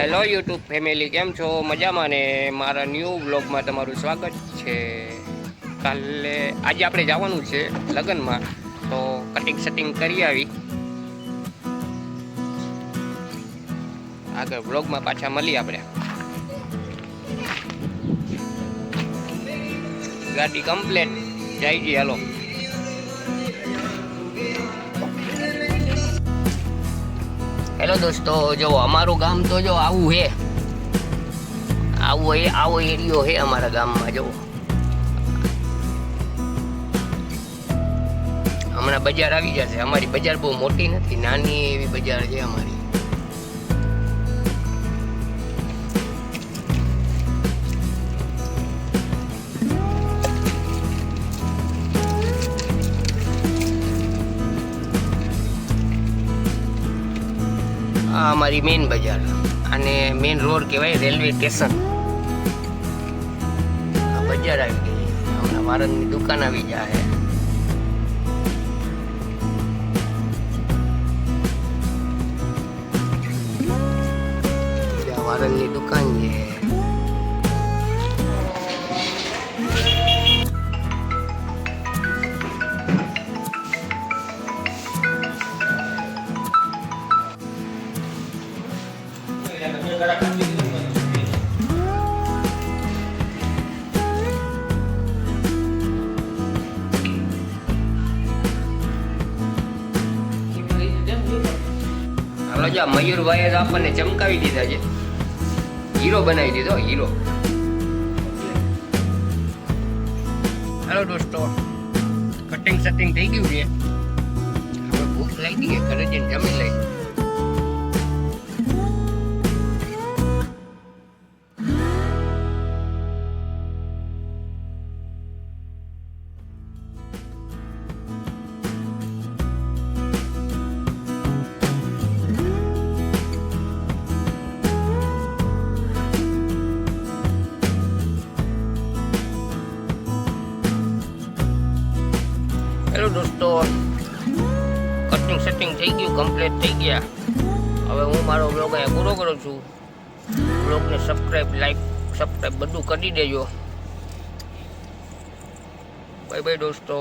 Hello YouTube family, કેમ છો? મજામાં ને? મારા ન્યૂ બ્લોગમાં તમારું સ્વાગત છે. આજે આપણે જવાનું છે લગ્નમાં, તો કટિંગ સેટિંગ કરી આવી. આગળ બ્લોગમાં પાછા મળીએ આપણે. ગાડી કમ્પ્લેટ જાય ગઈ, હાલો. હેલો દોસ્તો, જો અમારું ગામ તો જો આવું હે, આવો એરિયો હે અમારા ગામમાં. જો હમણાં બજાર આવી જશે. અમારી બજાર બહુ મોટી નથી, નાની એવી બજાર છે અમારી. આ અમારી મેઇન બજાર, અને મેઇન રોડ કહેવાય, રેલવે સ્ટેશન. આ બજાર આવી ગઈ. હમણાં વારણની દુકાન આવી જાય. વારણની દુકાન છે. મયુરભાઈએ તો આપણને ચમકાવી દીધા છે, હીરો બનાવી દીધો, હીરો. હાલો દોસ્તો, કટિંગ સેટિંગ થઈ ગયું છે. હવે ભૂખ લાગી ગઈ, ઘરે જઈને જમી લઈ. હેલો દોસ્તો, કટિંગ સેટિંગ થઈ ગયું, કમ્પ્લીટ થઈ ગયા. હવે હું મારો બ્લોગ અહીંયા પૂરો કરું છું. બ્લોગને સબસ્ક્રાઈબ, લાઈક, સબસ્ક્રાઈબ બધું કરી દેજો. બાય બાય દોસ્તો.